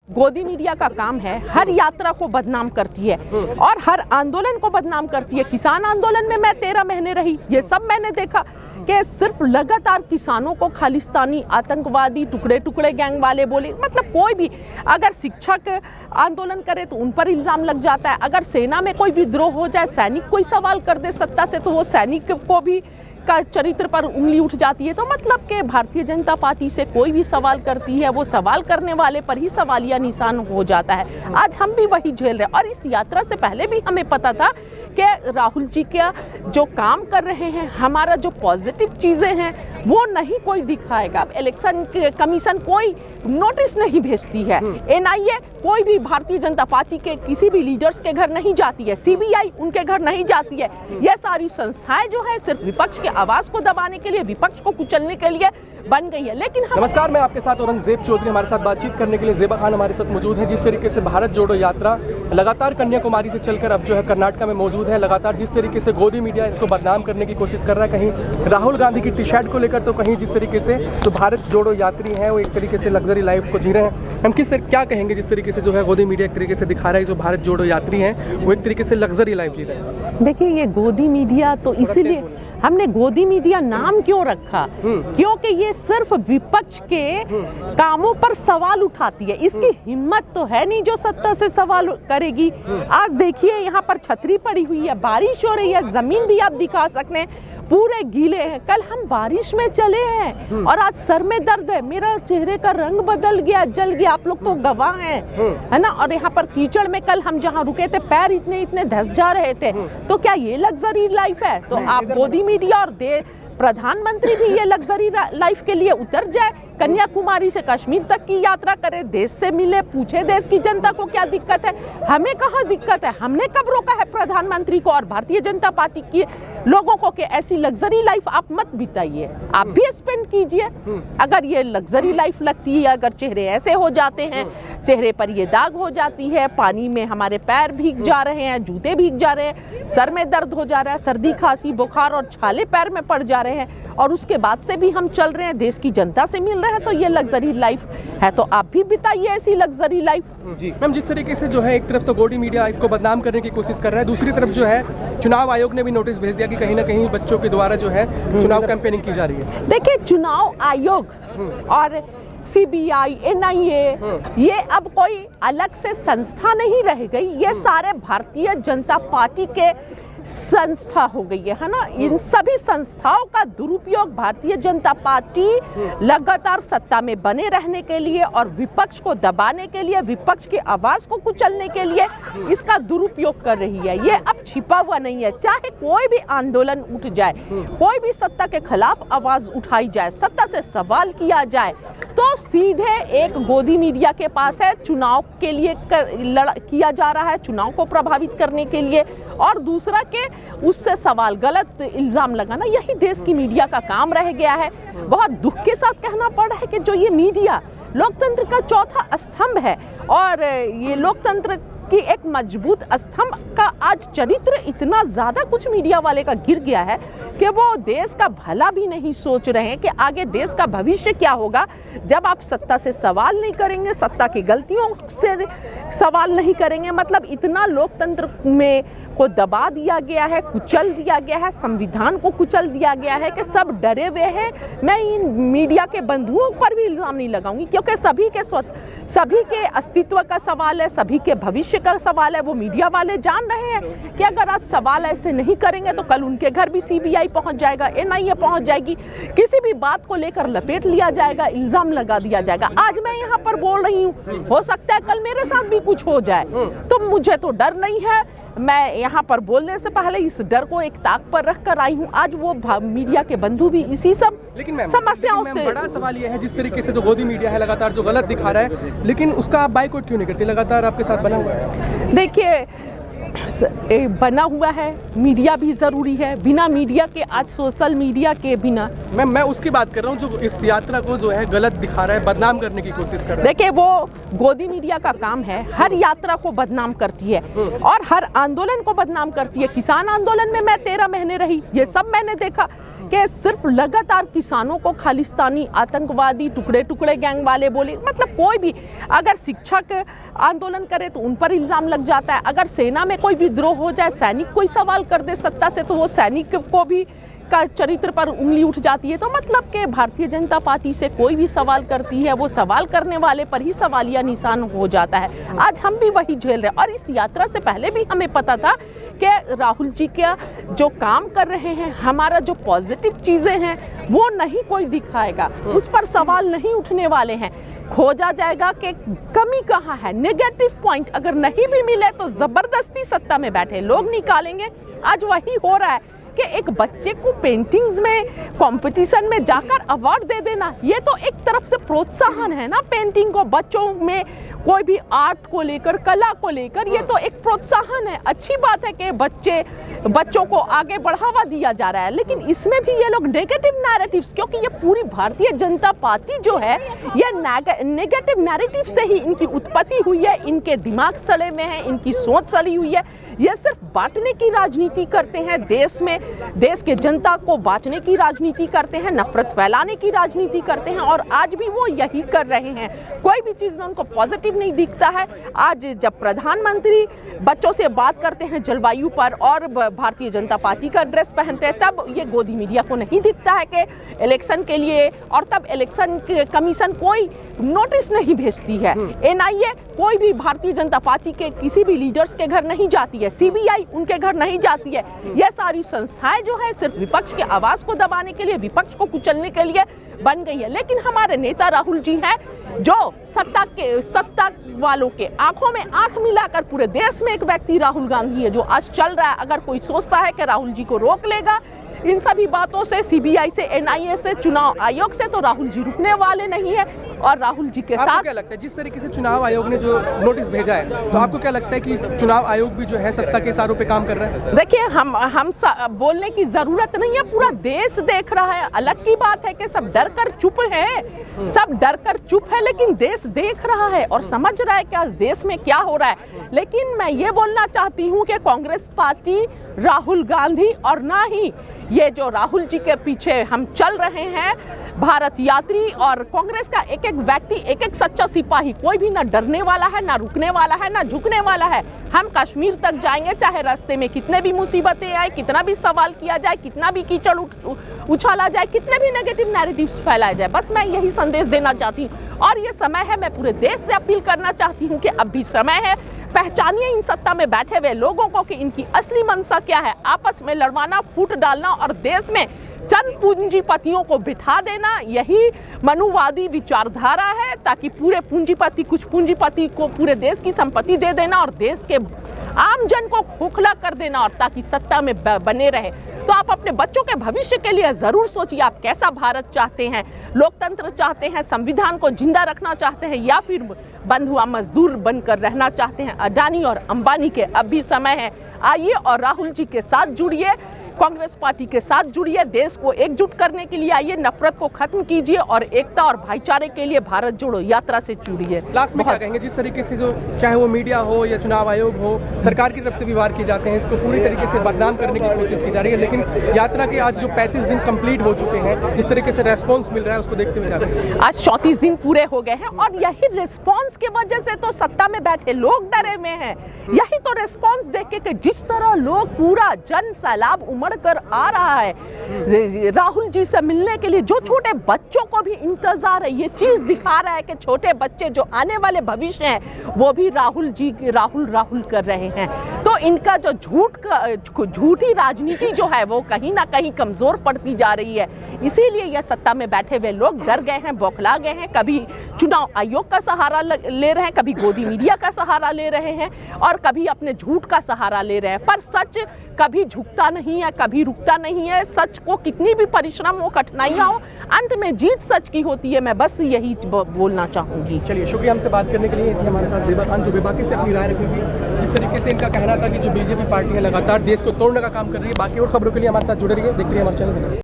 गोदी मीडिया का काम है, हर यात्रा को बदनाम करती है और हर आंदोलन को बदनाम करती है। किसान आंदोलन में मैं 13 महीने रही, ये सब मैंने देखा कि सिर्फ लगातार किसानों को खालिस्तानी, आतंकवादी, टुकड़े टुकड़े गैंग वाले बोले, मतलब कोई भी अगर शिक्षक आंदोलन करे तो उन पर इल्ज़ाम लग जाता है। अगर सेना में कोई विद्रोह हो जाए, सैनिक कोई सवाल कर दे सत्ता से, तो वो सैनिक को भी का चरित्र पर उंगली उठ जाती है। तो मतलब कि भारतीय जनता पार्टी से कोई भी सवाल करती है, वो सवाल करने वाले पर ही सवालिया निशान हो जाता है। आज हम भी वही झेल रहे हैं और इस यात्रा से पहले भी हमें पता था कि राहुल जी का जो काम कर रहे हैं, हमारा जो पॉजिटिव चीज़ें हैं वो नहीं कोई दिखाएगा। इलेक्शन कमीशन कोई नोटिस नहीं भेजती है, एनआईए कोई भी भारतीय जनता पार्टी के किसी भी लीडर्स के घर नहीं जाती है, सीबीआई उनके घर नहीं जाती है। यह सारी संस्थाएं जो है सिर्फ विपक्ष के आवाज़ को दबाने के लिए, विपक्ष को कुचलने के लिए बन गई है। लेकिन नमस्कार, मैं आपके साथ औरंगजेब चौधरी, हमारे साथ बातचीत करने के लिए ज़ेबा खान हमारे साथ मौजूद है। जिस तरीके से भारत जोड़ो यात्रा लगातार कन्याकुमारी से चलकर अब जो है कर्नाटक में मौजूद है, लगातार जिस तरीके से गोदी मीडिया इसको बदनाम करने की कोशिश कर रहा है, कहीं राहुल गांधी की टी शर्ट को लेकर, तो कहीं जिस तरीके से जो भारत जोड़ो यात्री हैं वो एक तरीके से लग्जरी लाइफ को जी रहे हैं। हम क्या कहेंगे जिस तरीके से जो है गोदी मीडिया एक तरीके से दिखा रहा है जो भारत जोड़ो यात्री हैं वो एक तरीके से लग्जरी लाइफ जी रहे हैं? देखिए, ये गोदी मीडिया तो इसीलिए हमने गोदी मीडिया नाम क्यों रखा, क्योंकि ये सिर्फ विपक्ष के कामों पर सवाल उठाती है। इसकी हिम्मत तो है नहीं जो सत्ता से सवाल करेगी। आज देखिए, यहाँ पर छतरी पड़ी हुई है, बारिश हो रही है, जमीन भी आप दिखा सकते हैं पूरे गीले हैं। कल हम बारिश में चले हैं और आज सर में दर्द है, मेरा चेहरे का रंग बदल गया, जल गया, आप लोग तो गवाह हैं, है ना। और यहाँ पर कीचड़ में कल हम जहाँ रुके थे पैर इतने इतने धंस जा रहे थे। तो क्या ये लग्जरी लाइफ है? तो आप गोदी मीडिया और प्रधानमंत्री भी ये लग्जरी लाइफ के लिए उतर जाए, कन्याकुमारी से कश्मीर तक की यात्रा करे, देश से मिले, पूछे देश की जनता को क्या दिक्कत है। हमें कहाँ दिक्कत है? हमने कब रोका है प्रधानमंत्री को और भारतीय जनता पार्टी के लोगों को कि ऐसी लग्जरी लाइफ आप मत बिताइए, आप भी स्पेंड कीजिए। अगर ये लग्जरी लाइफ लगती है, अगर चेहरे ऐसे हो जाते हैं, चेहरे पर ये दाग हो जाती है, पानी में हमारे पैर भीग जा रहे हैं, जूते भीग जा रहे हैं, सर में दर्द हो जा रहा है, सर्दी खांसी बुखार और छाले पैर में पड़ जा रहे हैं, और उसके बाद से भी हम चल रहे हैं, देश की जनता से मिल रहे हैं, तो ये लग्जरी लाइफ है। तो आप भी बिताइए ऐसी लग्जरी लाइफ। जी मैम, जिस तरीके से जो है एक तरफ तो गोदी मीडिया इसको बदनाम करने की कोशिश कर रहा है, दूसरी तरफ जो है चुनाव आयोग ने भी नोटिस भेज दिया कि कहीं ना कहीं बच्चों के द्वारा जो है चुनाव कैंपेनिंग की जा रही है। देखिए, चुनाव आयोग और सीबीआई, एनआईए, ये अब कोई अलग से संस्था नहीं रह गई, ये सारे भारतीय जनता पार्टी के संस्था हो गई है ना। इन सभी संस्थाओं का दुरुपयोग भारतीय जनता पार्टी लगातार सत्ता में बने रहने के लिए और विपक्ष को दबाने के लिए, विपक्ष की आवाज को कुचलने के लिए इसका दुरुपयोग कर रही है। ये अब छिपा हुआ नहीं है। चाहे कोई भी आंदोलन उठ जाए, कोई भी सत्ता के खिलाफ आवाज उठाई जाए, सत्ता से सवाल किया जाए, तो सीधे एक गोदी मीडिया के पास है, चुनाव के लिए किया जा रहा है, चुनाव को प्रभावित करने के लिए, और दूसरा के उससे सवाल, गलत इल्जाम लगाना। यही देश की मीडिया का काम रह गया है। बहुत दुख के साथ कहना पड़ रहा है कि जो ये मीडिया लोकतंत्र का चौथा स्तंभ है और ये लोकतंत्र कि एक मजबूत स्तंभ का आज चरित्र इतना ज्यादा कुछ मीडिया वाले का गिर गया है कि वो देश का भला भी नहीं सोच रहे हैं कि आगे देश का भविष्य क्या होगा जब आप सत्ता से सवाल नहीं करेंगे, सत्ता की गलतियों से सवाल नहीं करेंगे। मतलब इतना लोकतंत्र में को दबा दिया गया है, कुचल दिया गया है, संविधान को कुचल दिया गया है कि सब डरे हुए हैं। मैं इन मीडिया के बंधुओं पर भी इल्जाम नहीं लगाऊंगी, क्योंकि सभी के अस्तित्व का सवाल है, सभी के भविष्य का सवाल है। वो मीडिया वाले जान रहे हैं कि अगर आज सवाल ऐसे नहीं करेंगे तो कल उनके घर भी सीबीआई पहुंच जाएगा, एनआईए पहुंच जाएगी, किसी भी बात को लेकर लपेट लिया जाएगा, इल्जाम लगा दिया जाएगा। आज मैं यहाँ पर बोल रही हूँ, हो सकता है कल मेरे साथ भी कुछ हो जाए, तो मुझे तो डर नहीं है। मैं यहाँ पर बोलने से पहले इस डर को एक ताक पर रख कर आई हूँ। आज वो मीडिया के बंधु भी इसी सब समस्याओं से। बड़ा सवाल ये है जिस तरीके से जो गोदी मीडिया है लगातार जो गलत दिखा रहा है, लेकिन उसका आप बाइकआउट क्यों नहीं करते? लगातार आपके साथ बना हुआ है। देखिए, बना हुआ है, मीडिया भी जरूरी है। बिना मीडिया के, आज सोशल मीडिया के बिना, मैं उसकी बात कर रहा हूँ जो इस यात्रा को जो है गलत दिखा रहा है, बदनाम करने की कोशिश कर रहा है। देखिए, वो गोदी मीडिया का काम है, हर यात्रा को बदनाम करती है और हर आंदोलन को बदनाम करती है। किसान आंदोलन में मैं 13 महीने रही, ये सब मैंने देखा कि सिर्फ लगातार किसानों को खालिस्तानी, आतंकवादी, टुकड़े टुकड़े गैंग वाले बोले, मतलब कोई भी अगर शिक्षक आंदोलन करे तो उन पर इल्ज़ाम लग जाता है, अगर सेना में कोई विद्रोह हो जाए, सैनिक कोई सवाल कर दे सत्ता से तो वो सैनिक को भी का चरित्र पर उंगली उठ जाती है। तो मतलब कि भारतीय जनता पार्टी से कोई भी सवाल करती है वो सवाल करने वाले पर ही सवालिया निशान हो जाता है। आज हम भी वही झेल रहे हैं और इस यात्रा से पहले भी हमें पता था कि राहुल जी का जो काम कर रहे हैं, हमारा जो पॉजिटिव चीज़ें हैं वो नहीं कोई दिखाएगा, उस पर सवाल नहीं उठने वाले हैं। खोजा जाएगा कि कमी कहाँ है, नेगेटिव पॉइंट अगर नहीं भी मिले तो ज़बरदस्ती सत्ता में बैठे लोग निकालेंगे। आज वही हो रहा है कि एक बच्चे को पेंटिंग्स में कंपटीशन में जाकर अवार्ड दे देना, ये तो एक तरफ से प्रोत्साहन है ना। पेंटिंग को, बच्चों में कोई भी आर्ट को लेकर, कला को लेकर, ये तो एक प्रोत्साहन है। अच्छी बात है कि बच्चों को आगे बढ़ावा दिया जा रहा है, लेकिन इसमें भी ये लोग नेगेटिव नैरेटिव्स, क्योंकि ये पूरी भारतीय जनता पार्टी जो है ये नेगेटिव नैरेटिव से ही इनकी उत्पत्ति हुई है, इनके दिमाग सड़े में है, इनकी सोच सड़ी हुई है। ये सिर्फ बांटने की राजनीति करते हैं, देश में देश के जनता को बांटने की राजनीति करते हैं, नफरत फैलाने की राजनीति करते हैं और आज भी वो यही कर रहे हैं। कोई भी चीज़ में उनको पॉजिटिव नहीं दिखता है। आज जब प्रधानमंत्री बच्चों से बात करते हैं जलवायु पर और भारतीय जनता पार्टी का ड्रेस पहनते हैं, तब ये गोदी मीडिया को नहीं दिखता है कि इलेक्शन के लिए, और तब इलेक्शन कमीशन कोई नोटिस नहीं भेजती है। NIA कोई भी भारतीय जनता पार्टी के किसी भी लीडर्स के घर नहीं जाती है, CBI उनके घर नहीं जाती है। ये सारी संस्थाएं जो है सिर्फ विपक्ष के आवाज को दबाने के लिए, विपक्ष को कुचलने के लिए बन गई है। लेकिन हमारे नेता राहुल जी हैं जो सत्ता वालों के आंखों में आंख मिलाकर, पूरे देश में एक व्यक्ति राहुल गांधी है जो आज चल रहा है। अगर कोई सोचता है कि राहुल जी को रोक लेगा इन सभी बातों से, CBI से, NIA से, चुनाव आयोग से, तो राहुल जी रुकने वाले नहीं है। और राहुल जी के साथ क्या लगता है, जिस तरीके से चुनाव आयोग ने जो नोटिस भेजा है, तो आपको क्या लगता है कि चुनाव आयोग भी जो है सत्ता के इशारों पे काम कर रहा है? देखिए, हम बोलने की जरूरत नहीं है, पूरा देश देख रहा है। अलग की बात है कि सब डर कर चुप है, सब डर कर चुप है, लेकिन देश देख रहा है और समझ रहा है कि आज देश में क्या हो रहा है। लेकिन मैं ये बोलना चाहती हूँ कि कांग्रेस पार्टी, राहुल गांधी और ना ही ये जो राहुल जी के पीछे हम चल रहे हैं भारत यात्री और कांग्रेस का एक एक व्यक्ति, एक एक सच्चा सिपाही, कोई भी ना डरने वाला है, ना रुकने वाला है, ना झुकने वाला है। हम कश्मीर तक जाएंगे, चाहे रास्ते में कितने भी मुसीबतें आए, कितना भी सवाल किया जाए, कितना भी कीचड़ उछाला जाए, कितने भी नेगेटिव नैरेटिव्स फैलाए जाए। बस मैं यही संदेश देना चाहती हूँ और ये समय है, मैं पूरे देश से अपील करना चाहती हूँ कि अब भी समय है। पहचानिए इन सत्ता में बैठे हुए लोगों को कि इनकी असली मंशा क्या है। आपस में लड़वाना, फूट डालना और देश में चंद पूंजीपतियों को बिठा देना, यही मनुवादी विचारधारा है, ताकि पूरे पूंजीपति, कुछ पूंजीपति को पूरे देश की संपत्ति दे देना और देश के आम जन को खोखला कर देना, और ताकि सत्ता में बने रहे। तो आप अपने बच्चों के भविष्य के लिए जरूर सोचिए, आप कैसा भारत चाहते हैं। लोकतंत्र चाहते हैं, संविधान को जिंदा रखना चाहते हैं, या फिर बंधुआ मजदूर बनकर रहना चाहते हैं अडानी और अंबानी के। अब भी समय है, आइए और राहुल जी के साथ जुड़िए, कांग्रेस पार्टी के साथ जुड़िए, देश को एकजुट करने के लिए आइए, नफरत को खत्म कीजिए और एकता और भाईचारे के लिए भारत जोड़ो यात्रा से जुड़िए। लास्ट में क्या कहेंगे, जिस तरीके से जो चाहे वो मीडिया हो या चुनाव आयोग हो, सरकार की तरफ से भी वार किए जाते हैं, इसको पूरी तरीके से बदनाम करने की कोशिश की जा रही है, लेकिन यात्रा के आज जो 35 दिन कंप्लीट हो चुके हैं, जिस तरीके से रेस्पॉन्स मिल रहा है उसको देखते हुए जा रहे हैं। आज 34 दिन पूरे हो गए हैं और यही रिस्पॉन्स की वजह से तो सत्ता में बैठे लोग डरे हुए हैं। यही तो रिस्पॉन्स देख के जिस तरह लोग, पूरा जन सैलाब उमड़ कर आ रहा है राहुल जी से मिलने के लिए, जो छोटे बच्चों को भी इंतजार है, ये चीज दिखा रहा है कि छोटे बच्चे जो आने वाले भविष्य हैं वो भी राहुल जी राहुल कर रहे हैं। तो इनका जो झूठी राजनीति जो है वो कहीं ना कहीं कमजोर पड़ती जा रही है। इसीलिए यह सत्ता में बैठे हुए लोग डर गए हैं, बौखला गए हैं। कभी चुनाव आयोग का सहारा ले रहे हैं, कभी गोदी मीडिया का सहारा ले रहे हैं और कभी अपने झूठ का सहारा ले रहे हैं। पर सच कभी झुकता नहीं है, कभी रुकता नहीं है। सच को कितनी भी परिश्रम हो, कठिनाइयां हो, अंत में जीत सच की होती है। मैं बस यही बोलना चाहूंगी। चलिए, शुक्रिया हमसे बात करने के लिए। हमारे साथ ज़ेबा खान, जो बेबाकी से अपनी राय रखेंगी। जिस तरीके से इनका कहना था कि जो बीजेपी पार्टी है लगातार देश को तोड़ने का काम कर रही है। बाकी और खबरों के लिए हमारे साथ जुड़े रहिए, देखते रहिए हमारे चैनल।